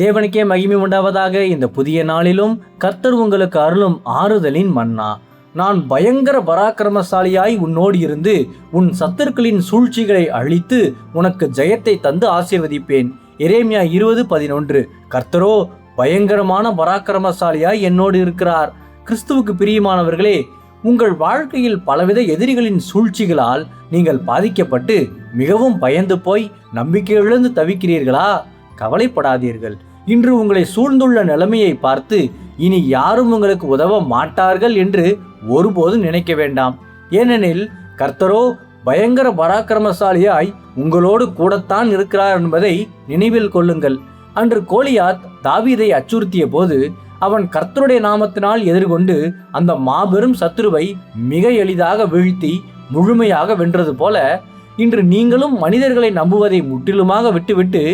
தேவனுக்கே மகிமை உண்டாவதாக. இந்த புதிய நாளிலும் கர்த்தர் உங்களுக்கு அருளும் ஆறுதலின் மன்னா. நான் பயங்கர பராக்கிரமசாலியாய் உன்னோடு இருந்து உன் சத்துருக்களின் சூழ்ச்சிகளை அழித்து உனக்கு ஜெயத்தை தந்து ஆசீர்வதிப்பேன். எரேமியா 20:11. கர்த்தரோ பயங்கரமான பராக்கிரமசாலியாய் என்னோடு இருக்கிறார். கிறிஸ்துவுக்கு பிரியமானவர்களே, உங்கள் வாழ்க்கையில் பலவித எதிரிகளின் சூழ்ச்சிகளால் நீங்கள் பாதிக்கப்பட்டு மிகவும் பயந்து போய் நம்பிக்கை இழந்து தவிக்கிறீர்களா? கவலைப்படாதீர்கள். இன்று உங்களை சூழ்ந்துள்ள நிலைமையை பார்த்து இனி யாரும் உங்களுக்கு உதவ மாட்டார்கள் என்று ஒருபோதும் நினைக்க வேண்டாம். ஏனெனில் கர்த்தரோ பயங்கர பராக்கிரமசாலியாய் உங்களோடு கூடத்தான் இருக்கிறார் என்பதை நினைவில் கொள்ளுங்கள். அன்று கோலியாத் தாவீதை அச்சுறுத்திய போது அவன் கர்த்தருடைய நாமத்தினால் எதிர்கொண்டு அந்த மாபெரும் சத்துருவை மிக எளிதாக வீழ்த்தி முழுமையாக வென்றது போல, இன்று நீங்களும் மனிதர்களை நம்புவதை முற்றிலுமாக விட்டுவிட்டு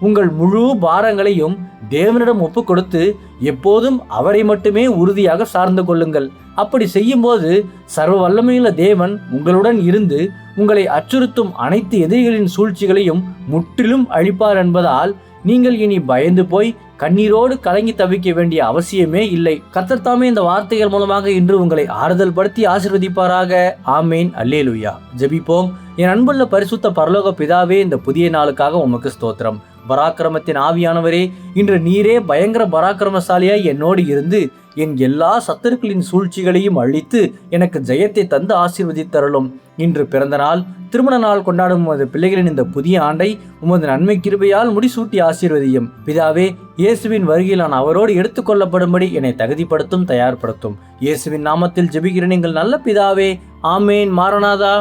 உங்கள் முழு பாரங்களையும் தேவனிடம் ஒப்பு கொடுத்து எப்போதும் அவரை மட்டுமே உறுதியாக சார்ந்து கொள்ளுங்கள். அப்படி செய்யும்போது சர்வ வல்லமையுள்ள தேவன் உங்களுடன் இருந்து உங்களை அச்சுறுத்தும் அனைத்து எதிரிகளின் சூழ்ச்சிகளையும் முற்றிலும் அழிப்பார் என்பதால் நீங்கள் இனி பயந்து போய் கண்ணீரோடு கலங்கி தவிக்க வேண்டிய அவசியமே இல்லை. கர்த்தர் தாமே இந்த வார்த்தைகள் மூலமாக இன்று உங்களை ஆறுதல் படுத்தி ஆசீர்வதிப்பாராக. ஆமேன். அல்லேலூயா. ஜெபிப்போம். என் அன்புள்ள பரிசுத்த பரலோக பிதாவே, இந்த புதிய நாளுக்காக உமக்கு ஸ்தோத்திரம். பராக்கிரமத்தின் ஆவியானவரே, இன்று நீரே பயங்கர பராக்கிரமசாலியாய் என்னோடு இருந்து என் எல்லா சத்துருக்களின் சூழ்ச்சிகளையும் அழித்து எனக்கு ஜெயத்தை தந்து ஆசீர்வதித்தருளும். இன்று பிறந்த நாள், திருமண நாள் கொண்டாடும் உமது பிள்ளைகளின் இந்த புதிய ஆண்டை உமது நன்மை கிருபையால் முடிசூட்டி ஆசீர்வதியும். பிதாவே, இயேசுவின் வருகையில் நான் அவரோடு எடுத்துக்கொள்ளப்படும்படி என்னை தகுதிப்படுத்தும், தயார்படுத்தும். இயேசுவின் நாமத்தில் ஜெபிக்கிறேன் எங்கள் நல்ல பிதாவே. ஆமேன். மாரநாதா.